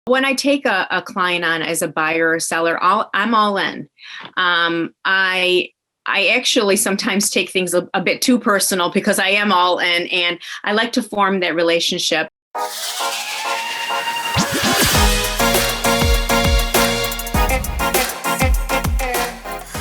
When I take a client on as a buyer or seller, I'm all in. I actually sometimes take things a bit too personal because I am all in, and I like to form that relationship.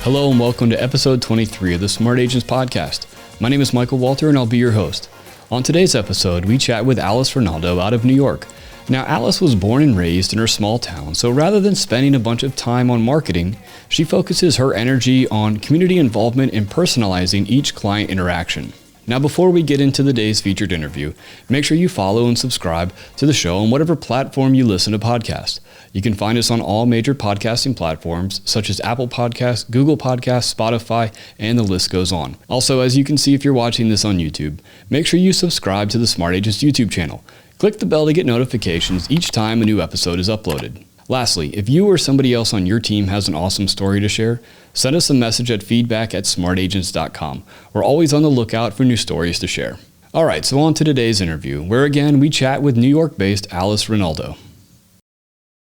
Hello and welcome to episode 23 of the Smart Agents Podcast. My name is Michael Walter and I'll be your host. On today's episode, we chat with Alice Rinaldo out of New York. Now, Alice was born and raised in her small town, so rather than spending a bunch of time on marketing, she focuses her energy on community involvement and personalizing each client interaction. Now, before we get into the day's featured interview, make sure you follow and subscribe to the show on whatever platform you listen to podcasts. You can find us on all major podcasting platforms such as Apple Podcasts, Google Podcasts, Spotify, and the list goes on. Also, as you can see if you're watching this on YouTube, make sure you subscribe to the Smart Agents YouTube channel. Click the bell to get notifications each time a new episode is uploaded. Lastly, if you or somebody else on your team has an awesome story to share, send us a message at feedback@smartagents.com. We're always on the lookout for new stories to share. All right, so on to today's interview, where again we chat with New York-based Alice Rinaldo.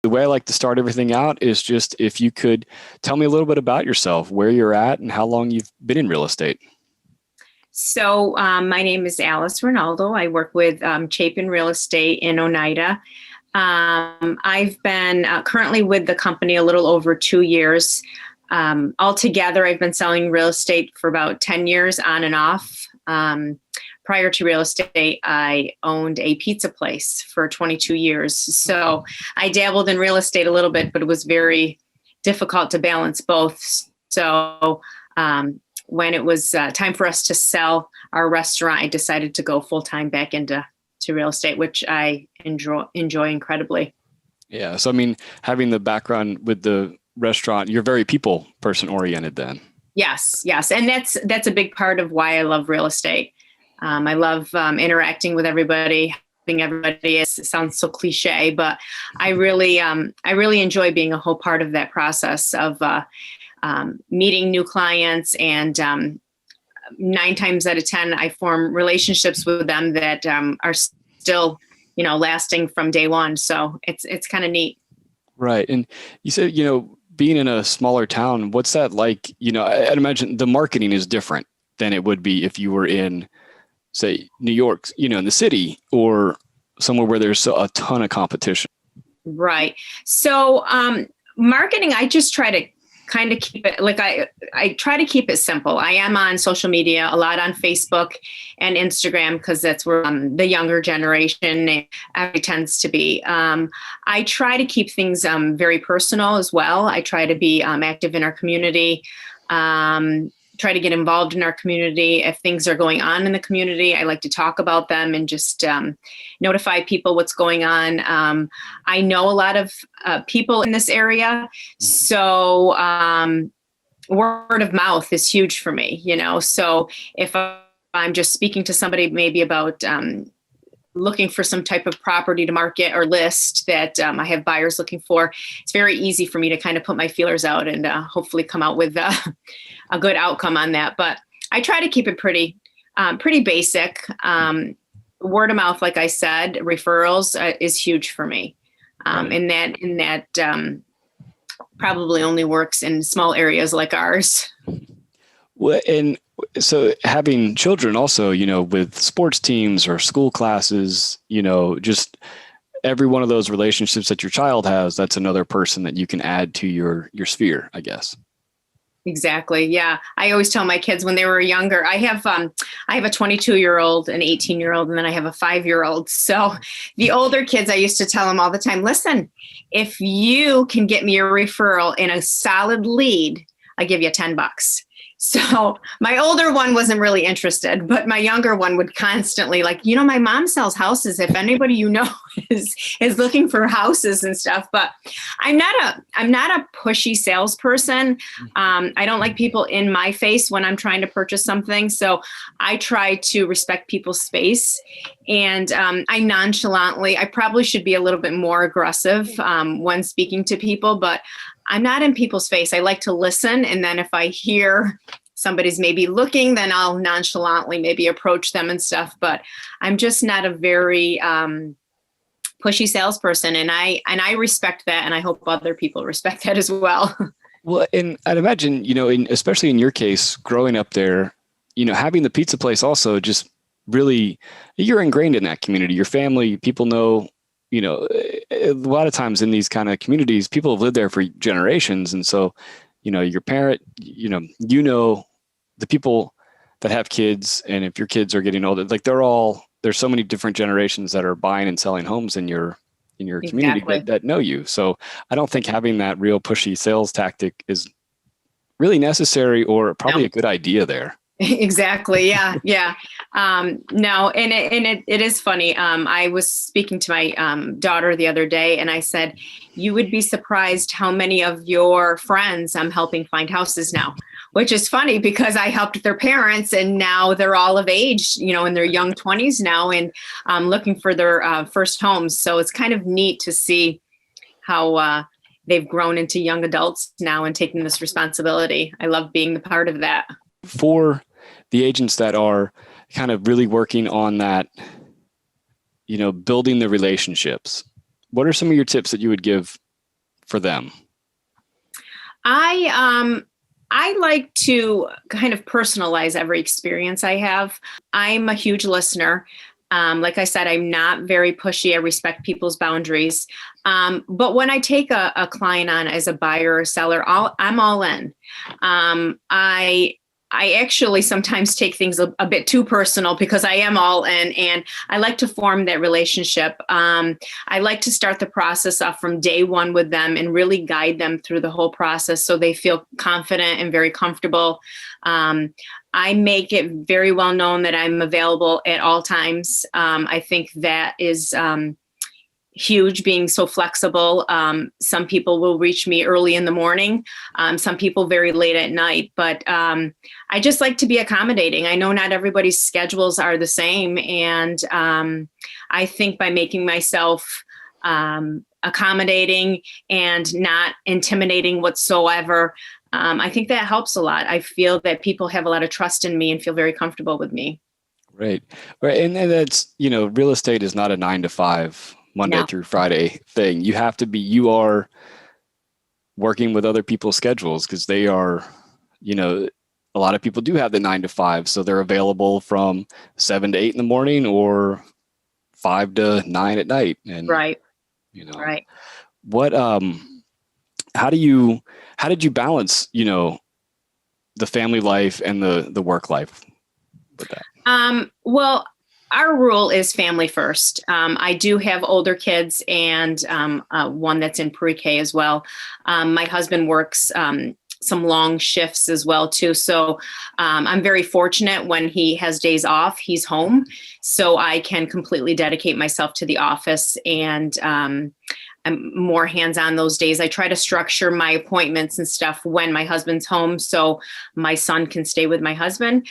The way I like to start everything out is just if you could tell me a little bit about yourself, where you're at, and how long you've been in real estate. So my name is Alice Rinaldo. I work with Chapin Real Estate in Oneida. I've been currently with the company a little over 2 years. Altogether, I've been selling real estate for about 10 years on and off. Prior to real estate, I owned a pizza place for 22 years. So I dabbled in real estate a little bit, but it was very difficult to balance both. So when it was time for us to sell our restaurant, I decided to go full-time back into real estate, which I enjoy incredibly. Yeah. So, I mean, having the background with the restaurant, you're very people person oriented then. Yes. And that's a big part of why I love real estate. I love interacting with everybody, helping everybody. It sounds so cliche, but I really enjoy being a whole part of that process of meeting new clients, and 9 times out of 10, I form relationships with them that are still, lasting from day one. So it's kind of neat. Right. And you said, being in a smaller town, what's that like? I'd imagine the marketing is different than it would be if you were in, say, New York, in the city, or somewhere where there's a ton of competition. Right. So marketing, I just try to kind of keep it like I try to keep it simple. I am on social media a lot, on Facebook and Instagram, because that's where the younger generation tends to be. I try to keep things very personal as well. I try to be active in our community. Try to get involved in our community. If things are going on in the community, I like to talk about them and just notify people what's going on. I know a lot of people in this area, so word of mouth is huge for me, So if I'm just speaking to somebody maybe about looking for some type of property to market or list that I have buyers looking for, it's very easy for me to kind of put my feelers out and hopefully come out with a good outcome on that. But I try to keep it pretty basic. Word of mouth, like I said, referrals is huge for me. And that probably only works in small areas like ours. Well, and so having children also, with sports teams or school classes, just every one of those relationships that your child has, that's another person that you can add to your sphere, I guess. Exactly. Yeah. I always tell my kids when they were younger, I have a 22-year-old, an 18-year-old, and then I have a 5-year-old. So the older kids, I used to tell them all the time, listen, if you can get me a referral in a solid lead, I give you $10. So my older one wasn't really interested, but my younger one would constantly my mom sells houses. If anybody is looking for houses and stuff, but I'm not a pushy salesperson. I don't like people in my face when I'm trying to purchase something. So I try to respect people's space, and I probably should be a little bit more aggressive when speaking to people, but I'm not in people's face. I like to listen. And then if I hear somebody's maybe looking, then I'll nonchalantly maybe approach them and stuff. But I'm just not a very pushy salesperson. And I respect that. And I hope other people respect that as well. Well, and I'd imagine, especially in your case, growing up there, having the pizza place also just really, you're ingrained in that community. Your family, people know, a lot of times in these kind of communities, people have lived there for generations. And so, your parent, the people that have kids, and if your kids are getting older, like there's so many different generations that are buying and selling homes in your community Exactly. that know you. So I don't think having that real pushy sales tactic is really necessary or probably No. a good idea there. Exactly. Yeah. Yeah. No, and it is funny. I was speaking to my daughter the other day, and I said, you would be surprised how many of your friends I'm helping find houses now, which is funny because I helped their parents, and now they're all of age, in their young 20s now, and looking for their first homes. So it's kind of neat to see how they've grown into young adults now and taking this responsibility. I love being the part of that. For the agents that are kind of really working on that, building the relationships, what are some of your tips that you would give for them? I like to kind of personalize every experience I have. I'm a huge listener. Like I said, I'm not very pushy. I respect people's boundaries. But when I take a client on as a buyer or seller, I'm all in. I actually sometimes take things a bit too personal because I am all in, and I like to form that relationship. I like to start the process off from day one with them and really guide them through the whole process so they feel confident and very comfortable. I make it very well known that I'm available at all times. I think that is huge, being so flexible. Some people will reach me early in the morning, some people very late at night, but I just like to be accommodating. I know not everybody's schedules are the same. And I think by making myself accommodating and not intimidating whatsoever, I think that helps a lot. I feel that people have a lot of trust in me and feel very comfortable with me. Right. And that's, real estate is not a 9 to 5 Monday through Friday thing. You are working with other people's schedules because they are, a lot of people do have the 9 to 5. So they're available from 7 to 8 in the morning or 5 to 9 at night. And, right. What, how did you balance, the family life and the work life with that? Well, our rule is family first. I do have older kids and one that's in pre-K as well. My husband works some long shifts as well too. So I'm very fortunate when he has days off, he's home. So I can completely dedicate myself to the office, and I'm more hands-on those days. I try to structure my appointments and stuff when my husband's home so my son can stay with my husband.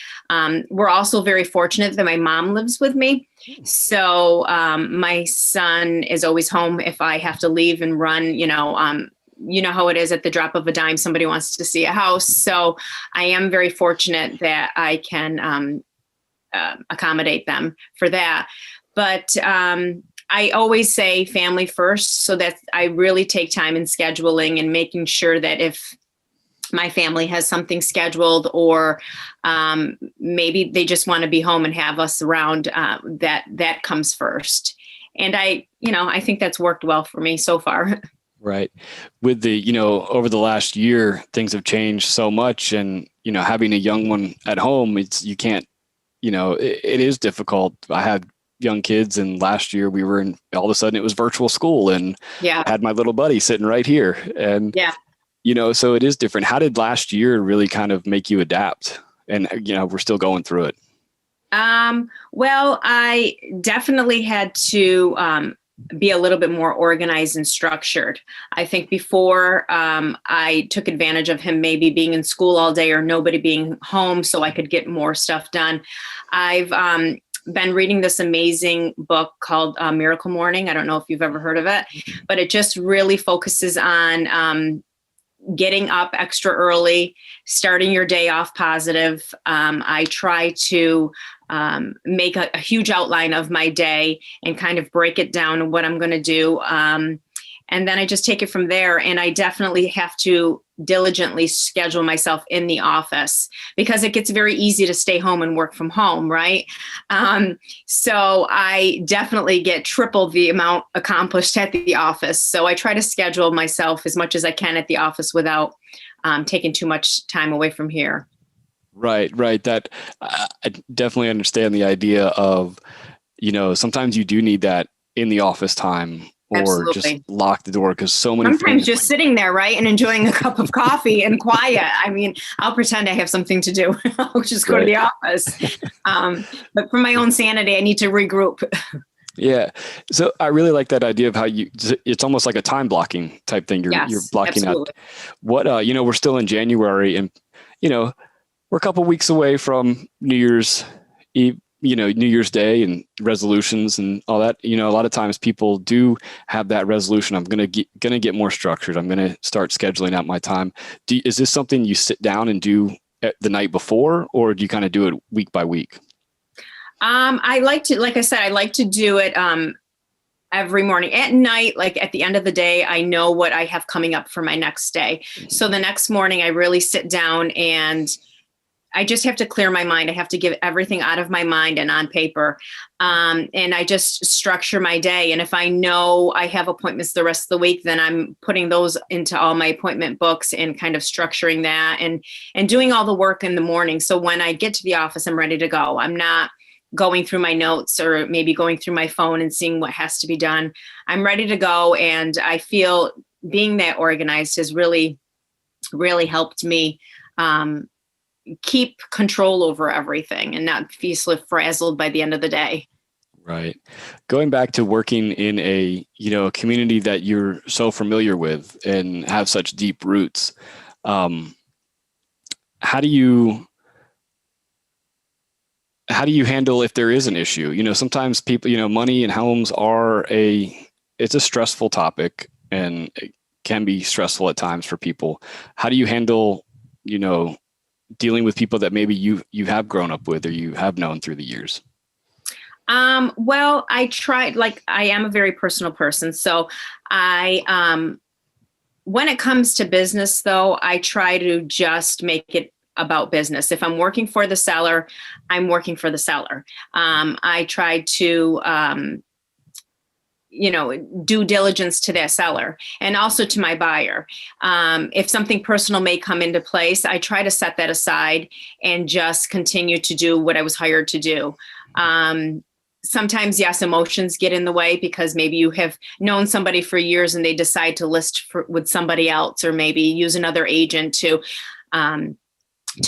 We're also very fortunate that my mom lives with me. So my son is always home if I have to leave and run, you know how it is at the drop of a dime, somebody wants to see a house. So I am very fortunate that I can accommodate them for that. But I always say family first, so that I really take time in scheduling and making sure that if my family has something scheduled or maybe they just want to be home and have us around, that comes first. And I think that's worked well for me so far. Right. With the, over the last year, things have changed so much, and, having a young one at home, you can't, it is difficult. I had young kids, and last year we were all of a sudden it was virtual school, and I had my little buddy sitting right here, and so it is different. How did last year really kind of make you adapt? And we're still going through it. Well, I definitely had to be a little bit more organized and structured. I think before I took advantage of him maybe being in school all day or nobody being home so I could get more stuff done. I've been reading this amazing book called Miracle Morning. I don't know if you've ever heard of it, but it just really focuses on getting up extra early, starting your day off positive. I try to make a huge outline of my day and kind of break it down and what I'm going to do. And then I just take it from there. And I definitely have to diligently schedule myself in the office because it gets very easy to stay home and work from home, right? So I definitely get triple the amount accomplished at the office. So I try to schedule myself as much as I can at the office without taking too much time away from here. Right. That I definitely understand the idea of, sometimes you do need that in the office time. Or Absolutely. just lock the door because so many sometimes things. Just sitting there, right, and enjoying a cup of coffee and quiet. I mean, I'll pretend I have something to do. I'll just go to the office. But for my own sanity, I need to regroup. Yeah. So I really like that idea of how it's almost like a time blocking type thing. You're blocking absolutely. out what, we're still in January and, we're a couple weeks away from New Year's Eve, New Year's Day and resolutions and all that. A lot of times people do have that resolution. I'm going to get more structured. I'm going to start scheduling out my time. Is this something you sit down and do the night before, or do you kind of do it week by week? I like to do it every morning. At night, like at the end of the day, I know what I have coming up for my next day. So the next morning I really sit down and I just have to clear my mind. I have to get everything out of my mind and on paper. And I just structure my day. And if I know I have appointments the rest of the week, then I'm putting those into all my appointment books and kind of structuring that and doing all the work in the morning. So when I get to the office, I'm ready to go. I'm not going through my notes or maybe going through my phone and seeing what has to be done. I'm ready to go. And I feel being that organized has really, really helped me keep control over everything and not be so frazzled by the end of the day. Right. Going back to working in a community that you're so familiar with and have such deep roots, how do you handle if there is an issue? Sometimes people, money and homes it's a stressful topic and it can be stressful at times for people. How do you handle, dealing with people that maybe you have grown up with or you have known through the years? Well, I tried, I am a very personal person. So when it comes to business though, I try to just make it about business. If I'm working for the seller, I'm working for the seller. I try to, due diligence to that seller and also to my buyer. If something personal may come into place, I try to set that aside and just continue to do what I was hired to do. Sometimes, yes, emotions get in the way because maybe you have known somebody for years and they decide to list with somebody else or maybe use another agent to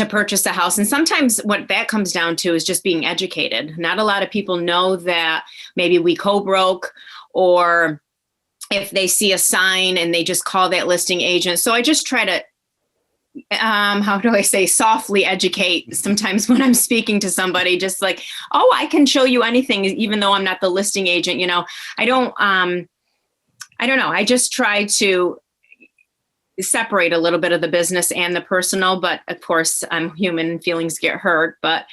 purchase a house. And sometimes what that comes down to is just being educated. Not a lot of people know that maybe we co-broke, or if they see a sign and they just call that listing agent. So I just try to, how do I say, softly educate sometimes when I'm speaking to somebody, just like, oh, I can show you anything, even though I'm not the listing agent. I don't know. I just try to separate a little bit of the business and the personal, but of course I'm human and feelings get hurt, but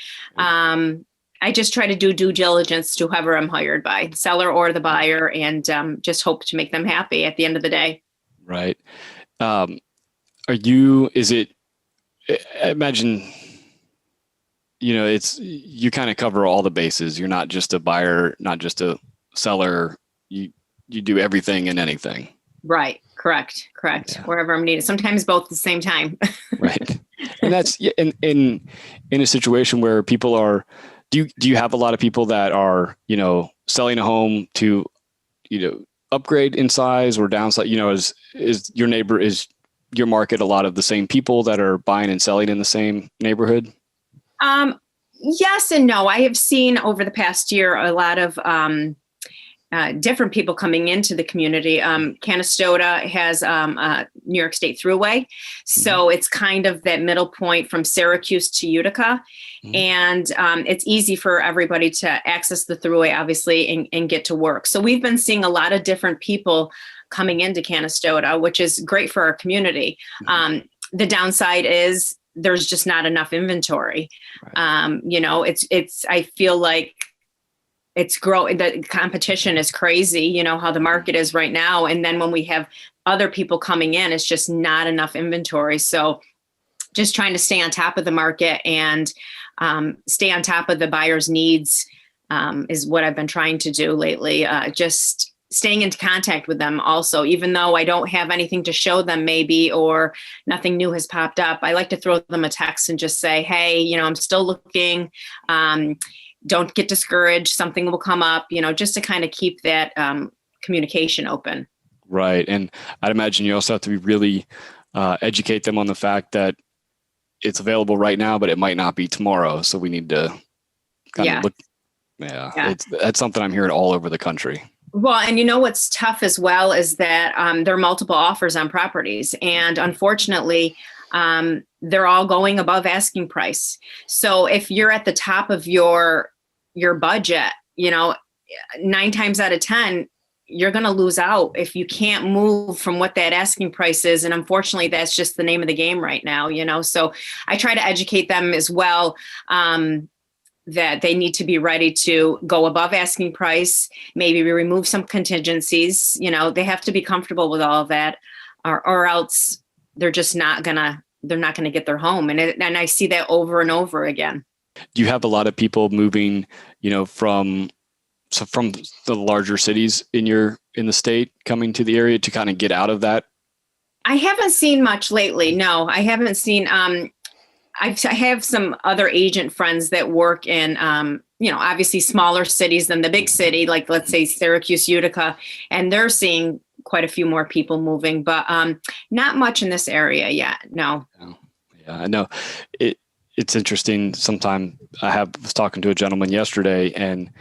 I just try to do due diligence to whoever I'm hired by, the seller or the buyer, and just hope to make them happy at the end of the day. Right. I imagine, you kind of cover all the bases. You're not just a buyer, not just a seller. You do everything and anything. Right. Correct. Yeah. Wherever I'm needed. Sometimes both at the same time. Right. And that's in a situation where people are, do you have a lot of people that are, selling a home to, upgrade in size or downsize, is your market a lot of the same people that are buying and selling in the same neighborhood? Yes and no. I have seen over the past year a lot of different people coming into the community. Canastota has a New York State Thruway. So it's kind of that middle point from Syracuse to Utica. And it's easy for everybody to access the Thruway, obviously, and get to work. So we've been seeing a lot of different people coming into Canastota, which is great for our community. The downside is there's just not enough inventory. Right. I feel like it's growing. The competition is crazy, how the market is right now. And then when we have other people coming in, it's just not enough inventory. So just trying to stay on top of the market and stay on top of the buyer's needs is what I've been trying to do lately. Just staying into contact with them also, even though I don't have anything to show them maybe, or nothing new has popped up. I like to throw them a text and just say, hey, I'm still looking. Don't get discouraged. Something will come up, just to kind of keep that communication open. Right. And I'd imagine you also have to be really educate them on the fact that it's available right now, but it might not be tomorrow. So we need to kind of look. Yeah. That's something I'm hearing all over the country. Well, and what's tough as well is that there are multiple offers on properties, and unfortunately, they're all going above asking price. So if you're at the top of your budget, 9 times out of 10, you're going to lose out if you can't move from what that asking price is. And unfortunately, that's just the name of the game right now, So I try to educate them as well, that they need to be ready to go above asking price. Maybe we remove some contingencies. They have to be comfortable with all of that, or else they're just not gonna get their home. And I see that over and over again. Do you have a lot of people moving, from the larger cities in the state coming to the area to kind of get out of that? I haven't seen much lately. No, I haven't seen. I have some other agent friends that work in, obviously smaller cities than the big city, like let's say Syracuse, Utica, and they're seeing quite a few more people moving, but not much in this area yet. No. Yeah, I know. It's interesting. Sometime was talking to a gentleman yesterday, and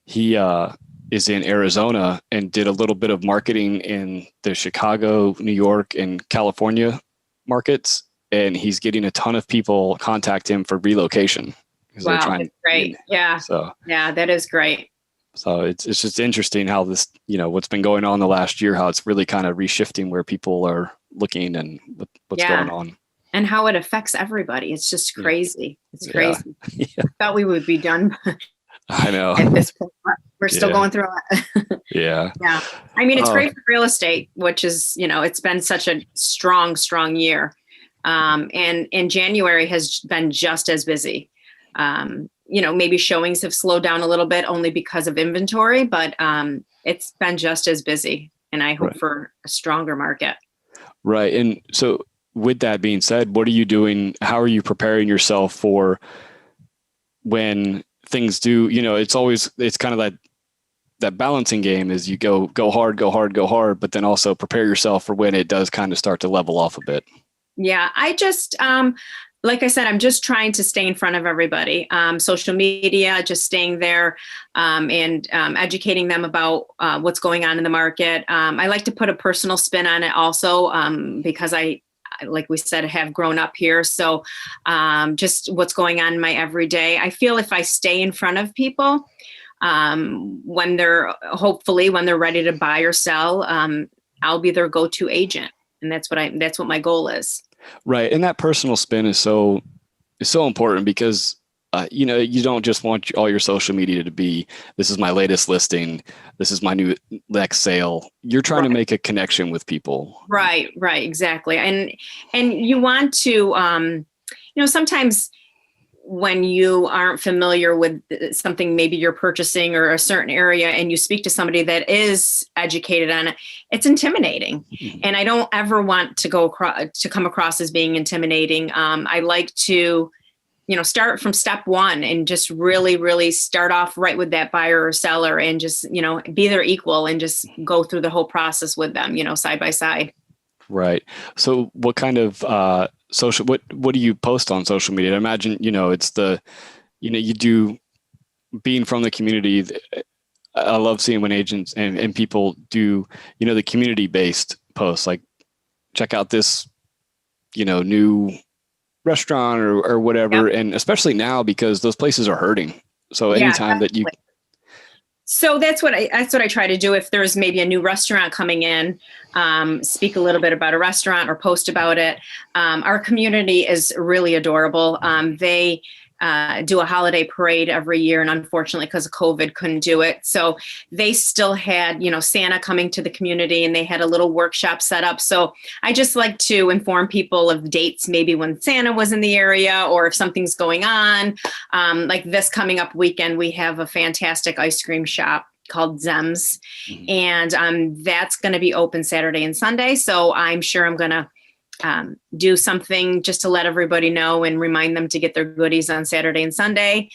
he is in Arizona and did a little bit of marketing in the Chicago, New York, and California markets. And he's getting a ton of people contact him for relocation. Wow, that's great. Yeah. So yeah, that is great. So it's just interesting how this, what's been going on the last year, how it's really kind of reshifting where people are looking and what's going on. And how it affects everybody. It's just crazy. It's crazy. Yeah. I thought we would be done. I know. At this point, we're still going through it. Yeah. Yeah. I mean, it's great for real estate, which is, it's been such a strong year. And in January has been just as busy. Maybe showings have slowed down a little bit only because of inventory, but it's been just as busy, and I hope for a stronger market. Right. And so with that being said, what are you doing? How are you preparing yourself for when things do, it's kind of that balancing game is you go hard, but then also prepare yourself for when it does kind of start to level off a bit. Yeah, I just, like I said, I'm just trying to stay in front of everybody. Social media, just staying there and educating them about what's going on in the market. I like to put a personal spin on it also because I, like we said, have grown up here. So just what's going on in my everyday. I feel if I stay in front of people, when they're ready to buy or sell, I'll be their go-to agent. And that's what my goal is. Right. And that personal spin is so important because, you don't just want all your social media to be, this is my latest listing, this is my next sale. You're trying to make a connection with people. Right. Exactly. And you want to, sometimes when you aren't familiar with something, maybe you're purchasing or a certain area, and you speak to somebody that is educated on it, it's intimidating. Mm-hmm. And I don't ever want to come across as being intimidating. I like to, start from step one and just really, really start off right with that buyer or seller and just, be their equal and just go through the whole process with them, side by side. Right. So what kind of, what do you post on social media? I imagine, it's you do being from the community. I love seeing when agents and people do, the community-based posts, like check out this, new restaurant or whatever. Yep. And especially now because those places are hurting. So anytime that you, So that's what I try to do. If there's maybe a new restaurant coming in, speak a little bit about a restaurant or post about it. Our community is really adorable. They do a holiday parade every year, and unfortunately, because of COVID, couldn't do it. So they still had, Santa coming to the community, and they had a little workshop set up. So I just like to inform people of dates, maybe when Santa was in the area, or if something's going on. Like this coming up weekend, we have a fantastic ice cream shop called Zems, and that's going to be open Saturday and Sunday. So I'm sure I'm going to do something just to let everybody know and remind them to get their goodies on Saturday and Sunday.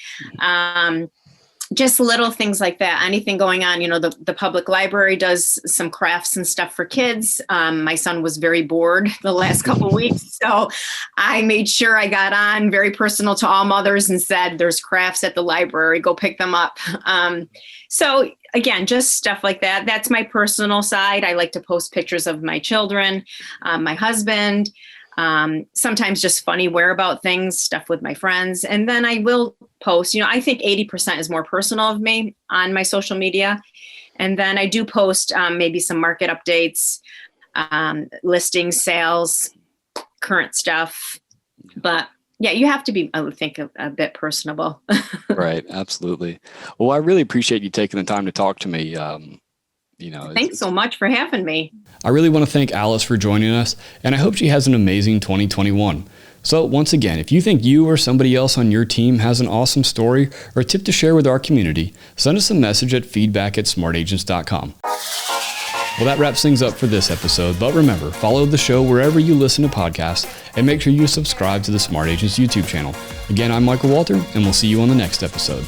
Just little things like that. Anything going on, the public library does some crafts and stuff for kids. My son was very bored the last couple of weeks, so I made sure I got on, very personal to all mothers, and said, there's crafts at the library, go pick them up. So again, just stuff like that. That's my personal side. I like to post pictures of my children, my husband, sometimes just funny whereabout things, stuff with my friends. And then I will post, I think 80% is more personal of me on my social media. And then I do post maybe some market updates, listings, sales, current stuff. But yeah, you have to be, I would think, a bit personable. Right. Absolutely. Well, I really appreciate you taking the time to talk to me. Thanks so much for having me. I really want to thank Alice for joining us, and I hope she has an amazing 2021. So once again, if you think you or somebody else on your team has an awesome story or a tip to share with our community, send us a message at feedback@smartagents.com. Well, that wraps things up for this episode, but remember, follow the show wherever you listen to podcasts, and make sure you subscribe to the Smart Agents YouTube channel. Again, I'm Michael Walter, and we'll see you on the next episode.